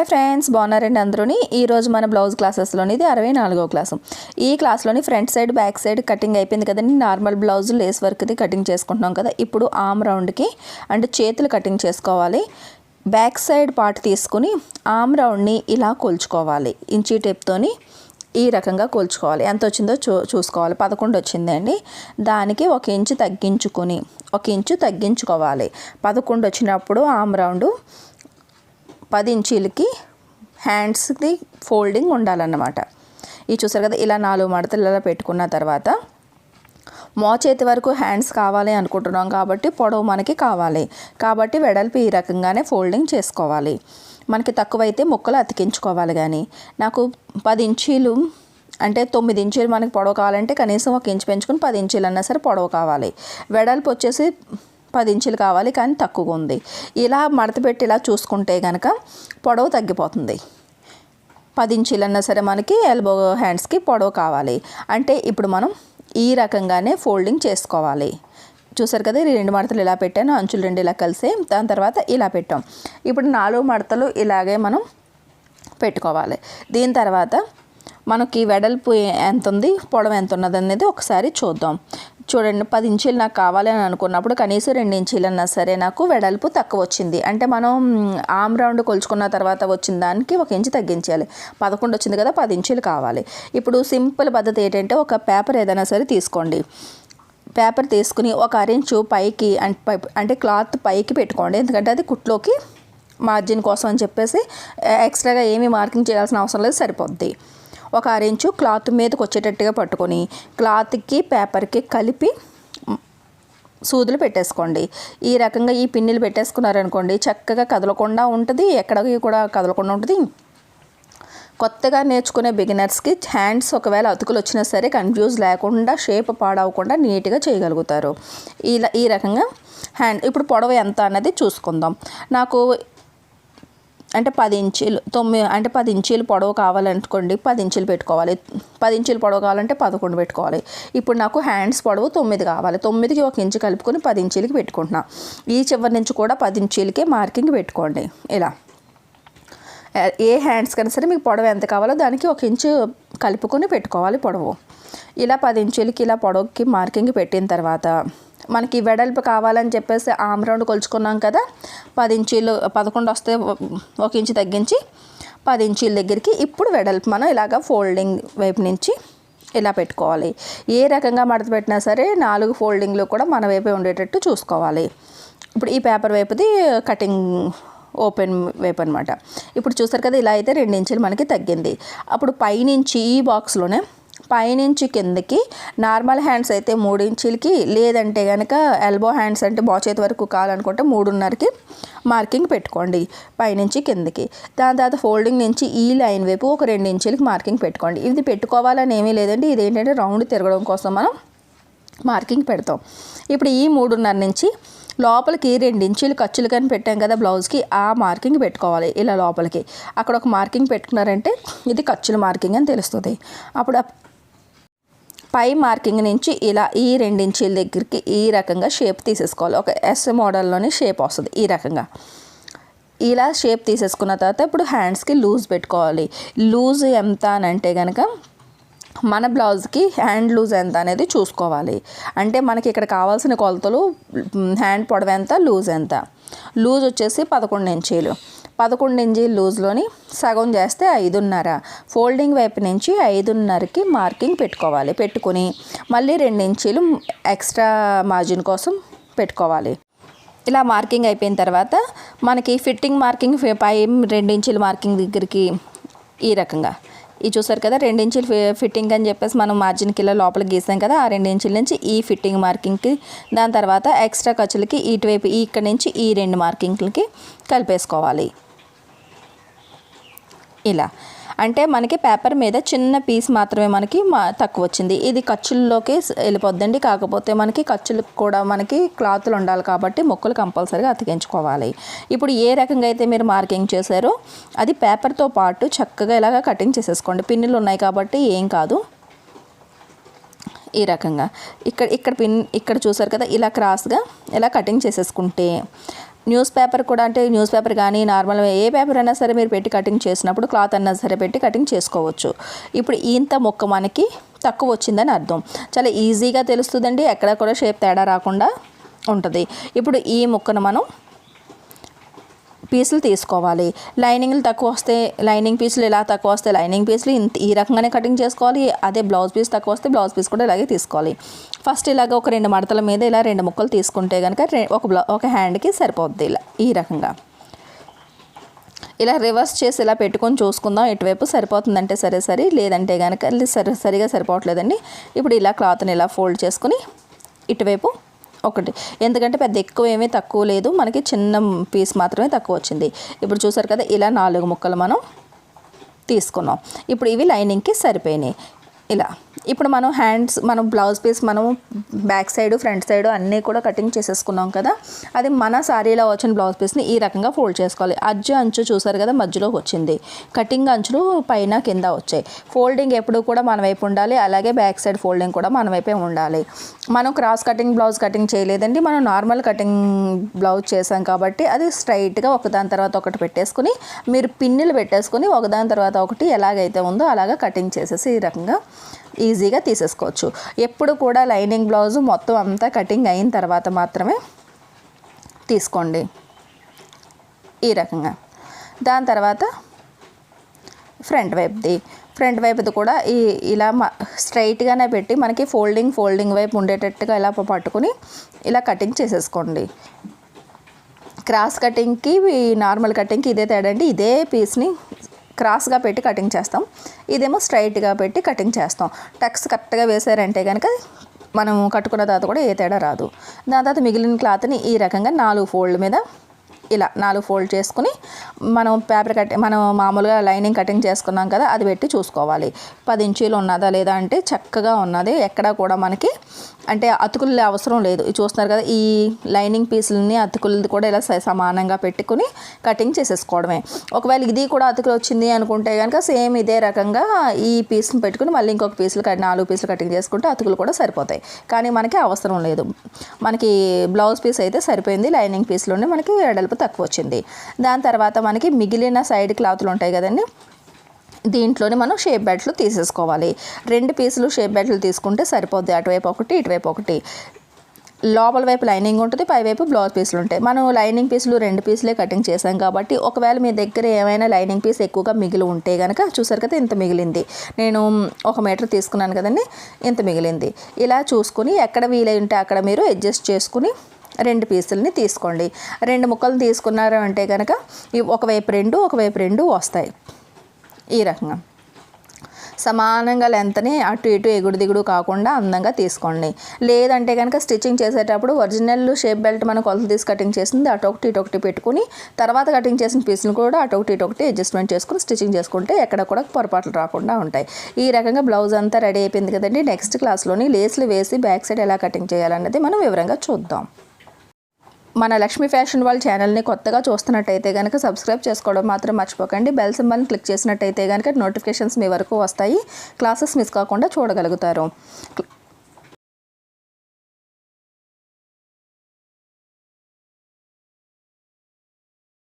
Hi friends, బాగున్నారండి అందరూని. ఈరోజు మన బ్లౌజ్ క్లాసెస్లోని ఇది 64వ క్లాసు. ఈ క్లాస్లోని front side back side cutting అయిపోయింది కదండి. నార్మల్ బ్లౌజ్ లేస్ వర్క్ది కటింగ్ చేసుకుంటున్నాం కదా. ఇప్పుడు ఆర్మ్ రౌండ్కి అంటే చేతులు కటింగ్ చేసుకోవాలి. బ్యాక్ సైడ్ పార్ట్ తీసుకుని ఆర్మ్ రౌండ్ని ఇలా కొలుచుకోవాలి. ఇంచీ టేప్తోని ఈ రకంగా కొలుచుకోవాలి. ఎంత వచ్చిందో చూసుకోవాలి. 11 వచ్చిందండి. దానికి 1 ఇంచు తగ్గించుకొని 1 ఇంచు తగ్గించుకోవాలి. 11 వచ్చినప్పుడు ఆర్మ్ రౌండ్ 10 ఇంచీలకి హ్యాండ్స్కి ఫోల్డింగ్ ఉండాలన్నమాట. ఇది చూసారు కదా, ఇలా 4 మడతలు ఇలా పెట్టుకున్న తర్వాత మోచేతి వరకు హ్యాండ్స్ కావాలి అనుకుంటున్నాం కాబట్టి పొడవు మనకి కావాలి కాబట్టి వెడల్పు ఈ రకంగానే ఫోల్డింగ్ చేసుకోవాలి. మనకి తక్కువైతే ముక్కలు అతికించుకోవాలి. కానీ నాకు 10 ఇంచీలు అంటే 9 ఇంచీలు మనకి పొడవు కావాలంటే కనీసం 1 ఇంచు పెంచుకొని 10 ఇంచీలు అన్నా సరే పొడవు కావాలి. వెడల్పు వచ్చేసి 10 ఇంచులు కావాలి, కానీ తక్కువగా ఉంది. ఇలా మడత పెట్టి ఇలా చూసుకుంటే కనుక పొడవు తగ్గిపోతుంది. 10 ఇంచులు అన్నా సరే మనకి ఎల్బో హ్యాండ్స్కి పొడవు కావాలి. అంటే ఇప్పుడు మనం ఈ రకంగానే ఫోల్డింగ్ చేసుకోవాలి. చూసారు కదా, 2 మడతలు ఇలా పెట్టాను, అంచులు 2 ఇలా కలిసే. దాని తర్వాత ఇలా పెట్టాం. ఇప్పుడు 4 మడతలు ఇలాగే మనం పెట్టుకోవాలి. దీని తర్వాత మనకి వెడల్పు ఎంత ఉంది, పొడవు ఎంత ఉన్నది అనేది ఒకసారి చూద్దాం. చూడండి, 10 ఇంచీలు నాకు కావాలి అని అనుకున్నప్పుడు కనీసం 2 ఇంచీలు అన్నా సరే నాకు వెడల్పు తక్కువ వచ్చింది. అంటే మనం ఆర్మ్ రౌండ్ కొలుచుకున్న తర్వాత వచ్చిన దానికి 1 ఇంచు తగ్గించాలి. 11 వచ్చింది కదా, 10 ఇంచీలు కావాలి. ఇప్పుడు సింపుల్ పద్ధతి ఏంటంటే, ఒక పేపర్ ఏదైనా సరే తీసుకోండి. పేపర్ తీసుకుని 1 ఇంచు పైకి అంటే క్లాత్ పైకి పెట్టుకోండి. ఎందుకంటే అది కుట్లోకి మార్జిన్ కోసం అని చెప్పేసి ఎక్స్ట్రాగా ఏమీ మార్కింగ్ చేయాల్సిన అవసరం లేదు, సరిపోద్ది. 1 ఇంచు క్లాత్ మీదకి వచ్చేటట్టుగా పట్టుకొని క్లాత్కి పేపర్కి కలిపి సూదులు పెట్టేసుకోండి. ఈ రకంగా ఈ పిన్నులు పెట్టేసుకున్నారనుకోండి, చక్కగా కదలకుండా ఉంటుంది, ఎక్కడికి కూడా కదలకుండా ఉంటుంది. కొత్తగా నేర్చుకునే బిగినర్స్కి హ్యాండ్స్ ఒకవేళ అతుకులు వచ్చినా సరే కన్ఫ్యూజ్ లేకుండా, షేప్ పాడవకుండా నీట్గా చేయగలుగుతారు. ఈ రకంగా హ్యాండ్. ఇప్పుడు పొడవు ఎంత అన్నది చూసుకుందాం. నాకు అంటే 10 ఇంచీలు 9 అంటే 10 ఇంచీలు పొడవు కావాలనుకోండి, 10 ఇంచీలు పెట్టుకోవాలి. 10 ఇంచీలు పొడవు కావాలంటే 11 పెట్టుకోవాలి. ఇప్పుడు నాకు హ్యాండ్స్ పొడవు 9 కావాలి. 9కి 1 ఇంచు కలుపుకొని 10 ఇంచీలకి పెట్టుకుంటున్నా. ఈ చివరి నుంచి కూడా 10 ఇంచీలకే మార్కింగ్ పెట్టుకోండి. ఇలా ఏ హ్యాండ్స్ కన్నా సరే మీకు పొడవు ఎంత కావాలో దానికి 1 ఇంచు కలుపుకొని పెట్టుకోవాలి పొడవు. ఇలా 10 ఇంచీలకి ఇలా పొడవుకి మార్కింగ్ పెట్టిన తర్వాత మనకి వెడల్పు కావాలని చెప్పేసి ఆర్మ్ రౌండ్ కొలుచుకున్నాం కదా. 10 ఇంచీలు 11 వస్తే 1 ఇంచు తగ్గించి 10 ఇంచీల దగ్గరికి ఇప్పుడు వెడల్పు మనం ఇలాగ ఫోల్డింగ్ వైపు నుంచి ఇలా పెట్టుకోవాలి. ఏ రకంగా మడత పెట్టినా సరే 4 ఫోల్డింగ్లు కూడా మన వైపే ఉండేటట్టు చూసుకోవాలి. ఇప్పుడు ఈ పేపర్ వైపుది కటింగ్ ఓపెన్ వైపు అనమాట. ఇప్పుడు చూసారు కదా, ఇలా అయితే 2 ఇంచులు మనకి తగ్గింది. అప్పుడు పైనుంచి ఈ బాక్స్లోనే పైనుంచి కిందకి నార్మల్ హ్యాండ్స్ అయితే 3 ఇంచులకి, లేదంటే కనుక ఎల్బో హ్యాండ్స్ అంటే మోచేతి వరకు కావాలనుకుంటే 3.5కి మార్కింగ్ పెట్టుకోండి పైనుంచి కిందకి. దాని తర్వాత ఫోల్డింగ్ నుంచి ఈ లైన్ వైపు ఒక 2 ఇంచులకి మార్కింగ్ పెట్టుకోండి. ఇది పెట్టుకోవాలని ఏమీ లేదండి, ఇదేంటంటే రౌండ్ తిరగడం కోసం మనం మార్కింగ్ పెడతాం. ఇప్పుడు ఈ 3.5 నుంచి లోపలికి 2 ఇంచులు ఖర్చులు కానీ పెట్టాం కదా బ్లౌజ్కి, ఆ మార్కింగ్ పెట్టుకోవాలి. ఇలా లోపలికి అక్కడ ఒక మార్కింగ్ పెట్టుకున్నారంటే ఇది ఖర్చుల మార్కింగ్ అని తెలుస్తుంది. అప్పుడు పై మార్కింగ్ నుంచి ఇలా ఈ 2 ఇంచుల దగ్గరికి ఈ రకంగా షేప్ తీసేసుకోవాలి. ఒక ఎస్ మోడల్లోని షేప్ వస్తుంది. ఈ రకంగా ఇలా షేప్ తీసేసుకున్న తర్వాత ఇప్పుడు హ్యాండ్స్కి లూజ్ పెట్టుకోవాలి. లూజ్ ఎంత అని అంటే కనుక మన బ్లౌజ్కి హ్యాండ్ లూజ్ ఎంత అనేది చూసుకోవాలి. అంటే మనకి ఇక్కడ కావాల్సిన కొలతలు హ్యాండ్ పొడవు ఎంత, లూజ్ ఎంత. లూజ్ వచ్చేసి 11 ఇంచీలు. 11 ఇంచీలు లూజ్లోని సగం చేస్తే 5.5. ఫోల్డింగ్ వైపు నుంచి 5.5కి మార్కింగ్ పెట్టుకోవాలి. పెట్టుకుని మళ్ళీ 2 ఇంచీలు ఎక్స్ట్రా మార్జిన్ కోసం పెట్టుకోవాలి. ఇలా మార్కింగ్ అయిపోయిన తర్వాత మనకి ఫిట్టింగ్ మార్కింగ్ పై 2 ఇంచుల మార్కింగ్ దగ్గరికి ఈ రకంగా ఇది చూసారు కదా, 2 ఇంచులు ఫిట్టింగ్ అని చెప్పేసి మనం మార్జిన్కి ఇలా లోపలికి గీసాం కదా. ఆ 2 ఇంచుల నుంచి ఈ ఫిట్టింగ్ మార్కింగ్కి, దాని తర్వాత ఎక్స్ట్రా ఖర్చులకి ఇటువైపు ఇక్కడ నుంచి ఈ 2 మార్కింగ్లకి కలిపేసుకోవాలి. ఇలా అంటే మనకి పేపర్ మీద చిన్న పీస్ మాత్రమే మనకి తక్కువ వచ్చింది. ఇది ఖర్చుల్లోకి వెళ్ళిపోద్దండి. కాకపోతే మనకి ఖర్చులకు కూడా మనకి క్లాతులు ఉండాలి కాబట్టి ముక్కలు కంపల్సరీగా అతికించుకోవాలి. ఇప్పుడు ఏ రకంగా అయితే మీరు మార్కింగ్ చేశారో అది పేపర్తో పాటు చక్కగా ఇలాగ కటింగ్ చేసేసుకోండి. పిన్నులు ఉన్నాయి కాబట్టి ఏం కాదు. ఈ రకంగా ఇక్కడ చూసారు కదా, ఇలా క్రాస్గా ఇలా కటింగ్ చేసేసుకుంటే న్యూస్ పేపర్ కూడా, అంటే న్యూస్ పేపర్ కానీ నార్మల్ ఏ పేపర్ అయినా సరే మీరు పెట్టి కటింగ్ చేసినప్పుడు క్లాత్ అన్నా సరే పెట్టి కటింగ్ చేసుకోవచ్చు. ఇప్పుడు ఇంత ముక్క మనకి తక్కువ వచ్చిందని అర్థం. చాలా ఈజీగా తెలుస్తుందండి, ఎక్కడ కూడా షేప్ తేడా రాకుండా ఉంటుంది. ఇప్పుడు ఈ ముక్కను మనం పీసులు తీసుకోవాలి. లైనింగ్లు తక్కువ వస్తే లైనింగ్ పీసులు, ఇలా తక్కువ వస్తే లైనింగ్ పీసులు ఈ రకంగానే కటింగ్ చేసుకోవాలి. అదే బ్లౌజ్ పీస్ తక్కువ వస్తే బ్లౌజ్ పీస్ కూడా ఇలాగే తీసుకోవాలి. ఫస్ట్ ఇలాగ ఒక 2 మడతల మీద ఇలా 2 ముక్కలు తీసుకుంటే కనుక ఒక హ్యాండ్కి సరిపోద్ది. ఇలా ఈ రకంగా ఇలా రివర్స్ చేసి ఇలా పెట్టుకొని చూసుకుందాం, ఎటువైపు సరిపోతుందంటే సరే, లేదంటే కనుక సరిగా సరిపోవట్లేదండి. ఇప్పుడు ఇలా క్లాత్ని ఇలా ఫోల్డ్ చేసుకుని ఇటువైపు ఒకటి, ఎందుకంటే పెద్ద ఎక్కువ ఏమీ తక్కువ లేదు, మనకి చిన్న పీస్ మాత్రమే తక్కువ వచ్చింది. ఇప్పుడు చూసారు కదా, ఇలా 4 ముక్కలు మనం తీసుకున్నాం. ఇప్పుడు ఇవి లైనింగ్కి సరిపోయినాయి. ఇలా ఇప్పుడు మనం బ్లౌజ్ పీస్ మనం బ్యాక్ సైడ్ ఫ్రంట్ సైడ్ అన్నీ కూడా కటింగ్ చేసేసుకున్నాం కదా. అది మన సారీలో వచ్చిన బ్లౌజ్ పీస్ని ఈ రకంగా ఫోల్డ్ చేసుకోవాలి. అంచు చూసారు కదా, మధ్యలోకి వచ్చింది. కటింగ్ అంచులు పైన కింద వచ్చాయి. ఫోల్డింగ్ ఎప్పుడు కూడా మన వైపు ఉండాలి, అలాగే బ్యాక్ సైడ్ ఫోల్డింగ్ కూడా మన వైపే ఉండాలి. మనం క్రాస్ కటింగ్ బ్లౌజ్ కటింగ్ చేయలేదండి, మనం నార్మల్ కటింగ్ బ్లౌజ్ చేసాం కాబట్టి అది స్ట్రైట్గా ఒకదాని తర్వాత ఒకటి పెట్టేసుకుని మీరు పిన్నులు పెట్టేసుకుని ఒకదాని తర్వాత ఒకటి ఎలాగైతే ఉందో అలాగా కటింగ్ చేసేసి ఈ రకంగా ఈజీగా తీసేసుకోవచ్చు. ఎప్పుడు కూడా లైనింగ్ బ్లౌజ్ మొత్తం అంతా కటింగ్ అయిన తర్వాత మాత్రమే తీసుకోండి ఈ రకంగా. దాని తర్వాత ఫ్రంట్ వైపుది కూడా ఇలా స్ట్రైట్గానే పెట్టి మనకి ఫోల్డింగ్ వైపు ఉండేటట్టుగా ఇలా పట్టుకుని ఇలా కటింగ్ చేసేసుకోండి. క్రాస్ కటింగ్కి నార్మల్ కటింగ్కి ఇదే తేడా అండి. ఇదే పీస్ని క్రాస్గా పెట్టి కటింగ్ చేస్తాం, ఇదేమో స్ట్రైట్గా పెట్టి కటింగ్ చేస్తాం. టక్స్ కరెక్ట్గా వేసారంటే కనుక మనం కట్టుకున్న తర్వాత కూడా ఏ తేడా రాదు. దాని తర్వాత మిగిలిన క్లాత్ని ఈ రకంగా 4 ఫోల్డ్ మీద ఇలా 4 ఫోల్డ్ చేసుకుని మనం మామూలుగా లైనింగ్ కటింగ్ చేసుకున్నాం కదా, అది పెట్టి చూసుకోవాలి 10 ఇంచీలు ఉన్నదా లేదా అంటే చక్కగా ఉన్నది. ఎక్కడా కూడా మనకి అంటే అతుకులు అవసరం లేదు. చూస్తున్నారు కదా, ఈ లైనింగ్ పీసులని అతుకులది కూడా ఇలా సమానంగా పెట్టుకుని కటింగ్ చేసేసుకోవడమే. ఒకవేళ ఇది కూడా అతుకులు వచ్చింది అనుకుంటే కనుక సేమ్ ఇదే రకంగా ఈ పీస్ని పెట్టుకుని మళ్ళీ ఇంకొక 4 పీసులు కటింగ్ చేసుకుంటే అతుకులు కూడా సరిపోతాయి. కానీ మనకి అవసరం లేదు, మనకి బ్లౌజ్ పీస్ అయితే సరిపోయింది. లైనింగ్ పీస్లోనే మనకి వెడల్పు తక్కువ వచ్చింది. దాని తర్వాత మనకి మిగిలిన సైడ్ క్లాత్లు ఉంటాయి కదండి, దీంట్లోనే మనం షేప్ బెల్ట్లు తీసేసుకోవాలి. 2 పీసులు షేప్ బెల్ట్లు తీసుకుంటే సరిపోద్ది. అటువైపు ఒకటి ఇటువైపు ఒకటి. లోపల వైపు లైనింగ్ ఉంటుంది, పైవైపు బ్లౌజ్ పీసులు ఉంటాయి. మనం లైనింగ్ పీసులు 2 పీసులే కటింగ్ చేసాం కాబట్టి ఒకవేళ మీ దగ్గర ఏమైనా లైనింగ్ పీస్ ఎక్కువగా మిగిలి ఉంటే కనుక చూసారు కదా, ఇంత మిగిలింది. నేను 1 మీటర్ తీసుకున్నాను కదండి, ఇంత మిగిలింది. ఇలా చూసుకుని ఎక్కడ వీలై ఉంటే అక్కడ మీరు అడ్జస్ట్ చేసుకుని 2 పీసులని తీసుకోండి. 2 ముక్కలు తీసుకున్నారు అంటే కనుక ఒకవైపు 2 వస్తాయి. ఈ రకంగా సమానంగా లెంత్ని అటు ఇటు ఎగుడు దిగుడు కాకుండా అందంగా తీసుకోండి. లేదంటే కనుక స్టిచ్చింగ్ చేసేటప్పుడు ఒరిజినల్ షేప్ బెల్ట్ మనం కొలత తీసి కటింగ్ చేసింది అటు ఒకటి ఇటు ఒకటి పెట్టుకుని తర్వాత కటింగ్ చేసిన పీసులు కూడా అటు ఒకటి ఇటు ఒకటి అడ్జస్ట్మెంట్ చేసుకుని స్టిచ్చింగ్ చేసుకుంటే ఎక్కడ కూడా పొరపాట్లు రాకుండా ఉంటాయి. ఈ రకంగా బ్లౌజ్ అంతా రెడీ అయిపోయింది కదండి. నెక్స్ట్ క్లాస్లోని లేస్లు వేసి బ్యాక్ సైడ్ ఎలా కటింగ్ చేయాలన్నది మనం వివరంగా చూద్దాం. మన లక్ష్మీ ఫ్యాషన్ వాళ్ళ ఛానల్ని కొత్తగా చూస్తున్నట్టయితే కనుక సబ్స్క్రైబ్ చేసుకోవడం మాత్రం మర్చిపోకండి. బెల్ సింబల్ని క్లిక్ చేసినట్టయితే కనుక నోటిఫికేషన్స్ మీ వరకు వస్తాయి. క్లాసెస్ మిస్ కాకుండా చూడగలుగుతారు.